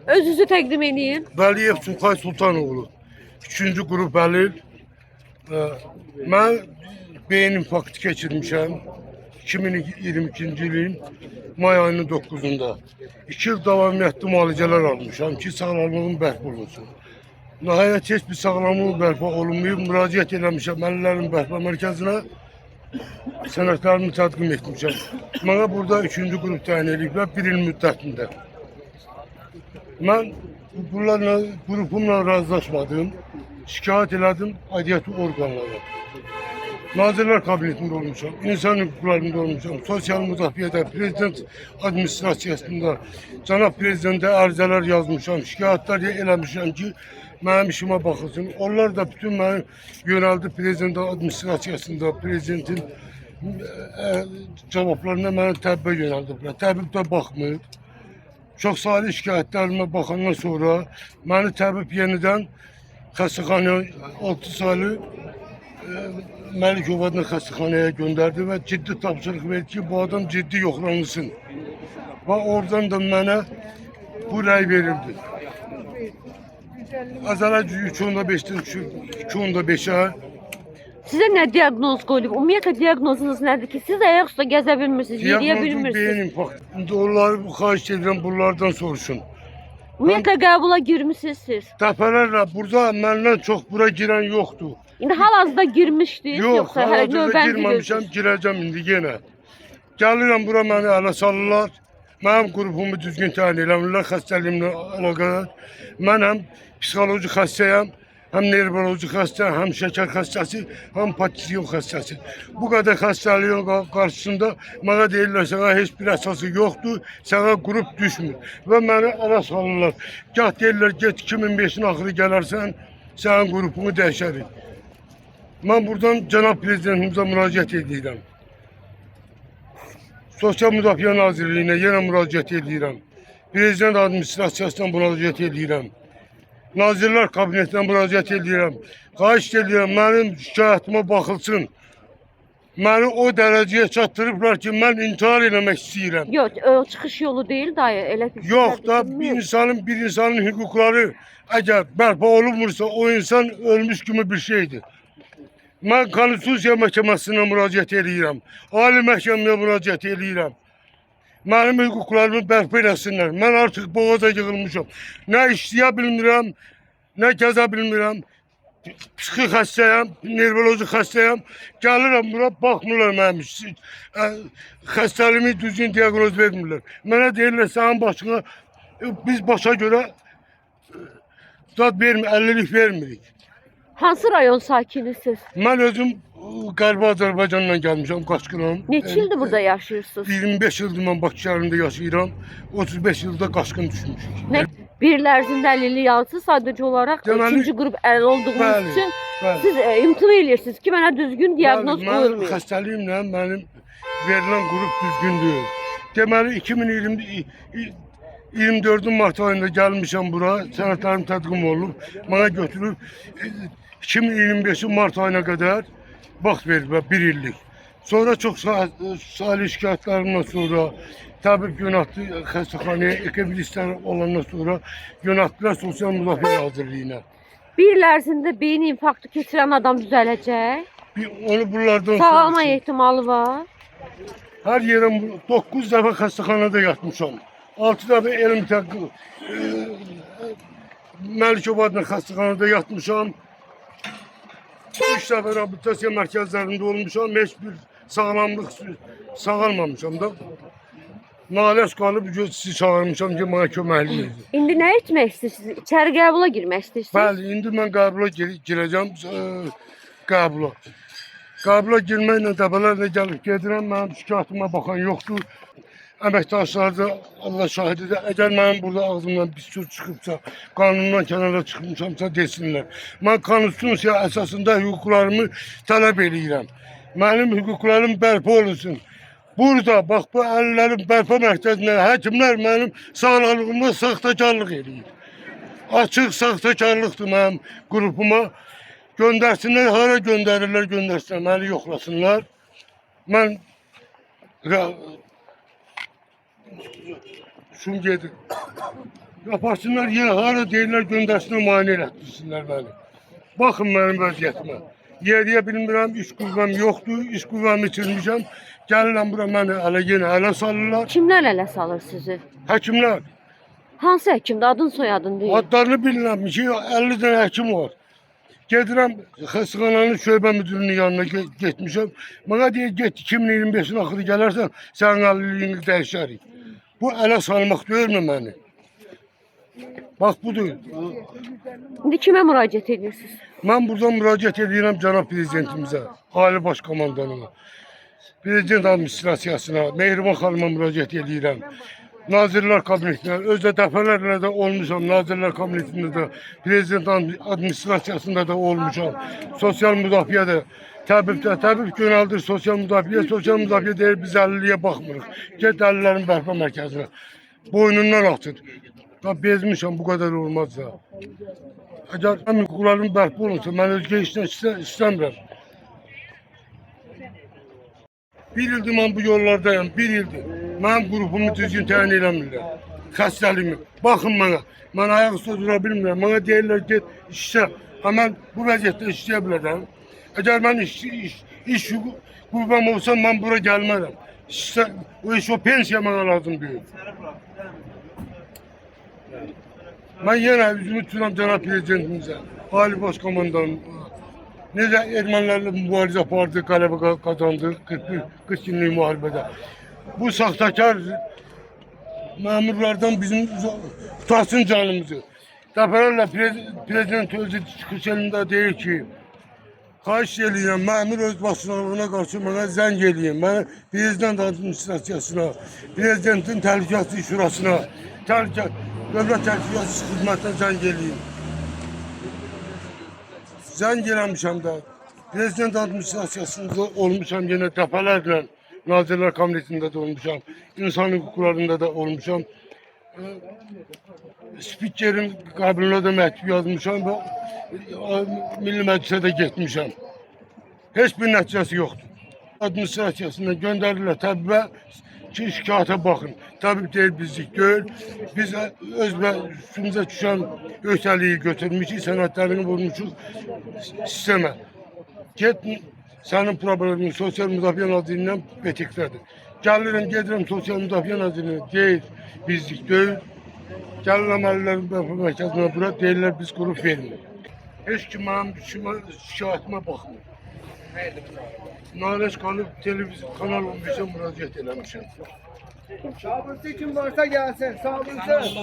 Özünüzü təqdim edin. Vəliyev Sultan Sultanoğlu. 3-cü qrup əlil. Mən beyin infarktı keçirmişəm. 2022-ci ilin may ayının 9-unda. 2 il davamiyyətli müalicələr almışam ki, sağlamlığım bərpa olunsun. Nəhayət heç bir sağlamlığım bərpa olunmayıb, müraciət eləmişəm əllərin bərpa mərkəzinə. Sənədlərimi tədqim etmişəm. Mənə burada 3-cü qrup təyin ediblər 1 il müddətində. Mən bunlarla, qrupumla razılaşmadım, şikayət elədim aidiyyəti orqanlara. Nazirlər Kabinetində olmuşam, insan hüquqlarında olmuşam, sosial müdafiədə, prezident administrasiyasında, cənab prezidentə ərizələr yazmışam, şikayətlər eləmişəm ki, mənim işimə baxılsın. Onlar da bütün məni yönəldi prezident administrasiyasında, prezidentin cavablarına məni təbibə yönəldiblər. Təbib də baxmır. Çox saylı şikayətlərimə baxandan sonra məni təbib yenidən xəstəxanaya 6 saylı Məlikov adına xəstəxanaya göndərdi və ciddi tapşırıq verdi ki, bu adam ciddi yoxlanılsın. Və oradan da mənə bu rəy verildi. Əzələ 3.5-dən 2.5-ə. Sizə nə diaqnoz qoyulub? Ümumiyyətlə diaqnozunuz nədir ki, siz ayaq üstə gəzə bilmirsiniz, yeriyə Diaqnozum beyin bilmirsiniz? infarktı. İndi onları xahiş edirəm, bunlardan soruşun. Ümumiyyətlə qəbula girmisiniz siz. Dəfələrlə burada məndən çox bura girən yoxdur. İndi hal-hazırda girmişdiniz, Yox, yoxsa hələ hal-hazırda növbəni girməmişəm, girəcəm indi yenə. Gəlirəm bura məni ələ salırlar. Mənim qrupumu düzgün təyin eləmirlər xəstəliyimlə əlaqədar. Mən həm psixoloji xəstəyəm, həm nevroloji xəstə, həm şəkər xəstəsi, həm patision xəstəsi. Bu qədər xəstəliyin qarşısında mənə deyirlər, sənə heç bir əsası yoxdur, sənə qrup düşmür. Və məni ələ salırlar. Gah deyirlər, get 2005-in axırı gələrsən, sənin qrupunu dəyişərik. Mən buradan cənab prezidentimizə müraciət edirəm. Sosial Müdafiə Nazirliyinə yenə müraciət edirəm. Prezident administrasiyasına müraciət edirəm. Nazirlər Kabinetinə müraciət edirəm. Xahiş edirəm, mənim şikayətimə baxılsın. Məni o dərəcəyə çatdırıblar ki, mən intihar eləmək istəyirəm. Yox, o çıxış yolu deyil dayı, elə ki. Yox da bir insanın hüquqları əgər bərpa olunmursa, o insan ölmüş kimi bir şeydir. Mən Konstitusiya Məhkəməsinə müraciət edirəm. Ali Məhkəməyə müraciət edirəm. Mənim hüquqlarımı bərpa eləsinlər. Mən artıq boğaza yığılmışam. Nə işləyə bilmirəm, nə gəzə bilmirəm. Psixi xəstəyəm, nevroloji xəstəyəm. Gəlirəm bura, baxmırlar mənim xəstəliyimi düzgün diaqnoz vermirlər. Mənə deyirlər, sənin başına biz başa görə dad vermirik, 50'lik vermirik. Hansı rayon sakinisiz? Mən özüm Qərbi Azərbaycandan gəlmişəm, qaçqınam. Neçə ildir burada yaşayırsınız? 25 ildir mən Bakı şəhərində yaşayıram. 35 ildə qaçqın düşmüşük. Nə? Bir il ərzində əlillik alsız sadəcə olaraq Deməli, 3-cü qrup əlil olduğunuz bəli, üçün bəli. siz imtina edirsiniz ki, mənə düzgün diaqnoz Mənim qoyulmuyor. xəstəliyimlə mənim verilən qrup düzgün deyil. Deməli 2024-ün mart ayında gəlmişəm bura, sənədlərim tədqim olunub. Mənə götürüb 2025-in mart ayına qədər vaxt veriblər, 1 illik. Sonra çox sayılı şikayətlərimdən sonra təbib yönətdi xəstəxanaya, ekvivalistlər olandan sonra yönətdilər Sosial Müdafiə Nazirliyinə. Bir il ərzində beyin infarktı keçirən adam düzələcək. Onu bunlardan Sağalma soruşun. ehtimalı var. Hər yerə 9 dəfə xəstəxanada yatmışam. 6 dəfə elm Məlikov adına xəstəxanada yatmışam. 3 dəfə reabilitasiya mərkəzlərində olmuşam. Heç bir sağlamlıq sağalmamışam da. Naləş qalıb sizi çağırmışam ki, mənə köməklik edin. İndi nə etmək istəyirsiniz? İçəri qəbula girmək istəyirsiniz? Bəli, indi mən qəbula girəcəm. Qəbula. Qəbula girməklə dəfələrlə gəlib gedirəm. Mənim şikayətimə baxan yoxdur. Əməkdaşlar da Allah şahididir. Əgər mənim burada ağzımdan bir söz çıxıbsa, qanundan kənara çıxmışamsa desinlər. Mən konstitusiya əsasında hüquqlarımı tələb edirəm. Mənim hüquqlarım bərpa olunsun. Burada bax bu əllərin bərpa mərkəzində həkimlər mənim sağlamlığıma saxtakarlıq edir. Açıq saxtakarlıqdır mənim qrupuma. Göndərsinlər, hara göndərirlər, göndərsinlər, məni yoxlasınlar. Mən şun gedir. yaparsınlar, yenə hara deyirlər göndərsinlər, müayinə elətdirsinlər məni. Baxın mənim vəziyyətimə. Yeriyə bilmirəm, iş qüvvəm yoxdur, iş qüvvəmi itirmişəm. Gəlirəm bura məni yenə ələ salırlar. Kimlər ələ salır sizi? Həkimlər, Hansı həkimdir? Adın soyadın deyil. adlarını bilirəm ki, 50 dənə həkim var. Gedirəm xəstəxananın şöbə müdürünün yanına getmişəm. Mənə deyir, get 2025-in axırı gələrsən, sənin əlilliyini dəyişərik. Bu ələ salmaq deyilmi məni? Bax budur. İndi kimə müraciət edirsiniz? Mən buradan müraciət edirəm cənab prezidentimizə, Ali Baş Komandanıma, prezident administrasiyasına, Mehriban xanıma müraciət edirəm. Nazirlər Kabinetinə, özdə dəfələrlə də olmuşam, Nazirlər Kabinetində də, prezident administrasiyasında da olmuşam. Sosial müdafiədə, təbib yönəldir sosial müdafiə deyir, biz əlilliyə baxmırıq. Get əlillərin bərpa mərkəzinə, boynundan açır. Bezmişəm, bu qədər olmaz da. Əgər hüquqlarım bərpa olunsa, mən özgə işdən istəmirəm. Bir ildir mən bu yollardayım, bir ildir. Mənim qrupumu düzgün təyin eləmirlər. Xəstəliyimi. Baxın mənə. Mən ayaq üstə dura bilmirəm. Mənə deyirlər, get işlə. Mən bu vəziyyətdə işləyə bilərəm. Əgər mən iş qüvvəm olsa, mən bura gəlmərəm. O pensiya mənə lazım deyil. Mən yenə üzümü tuturam cənab prezidentimizə, Ali Baş Komandanıma. Necə ermənilərlə mübarizə apardı, qələbə qazandı 40 günlük müharibədə. Bu saxtakar məmurlardan bizim tutasın canımızı. Dəfələrlə prezident özü çıxış elində deyir ki, xahiş eləyirəm, məmur öz başçılığına qarşı mənə zəng eləyim. Mənə prezident administrasiyasına, prezidentin təhlükəsizlik şurasına, dövlət təhlükəsizlik xidmətinə zəng eləyim. Zəng eləmişəm də, prezident administrasiyasında olmuşam yenə dəfələrlə, Nazirlər Kabinetində də olmuşam, insan hüquqlarında da olmuşam. Spikerin qəbuluna da məktub yazmışam və Milli Məclisə də getmişəm. Heç bir nəticəsi yoxdur. Administrasiyasından göndərirlər təbibə ki, şikayətə baxın. Təbib deyir, bizlik deyil. Biz öz üstümüzə düşən öhdəliyi götürmüşük, sənədlərini vurmuşuz sistemə. Get, sənin problemin Sosial Müdafiə Nazirliyindən betiklədir. Gəlirəm, gedirəm Sosial Müdafiə Nazirliyinə, deyir, bizlik deyil. Gəlirəm əlillərin bərpa mərkəzinə bura, deyirlər, biz qrup vermirik. Heç ki, mənim şikayətimə baxmır. Nareş qalıb televizyon Kanal 15'e müraciət eləmişəm. Sabırsı kim varsa gelsin. Sabırsı.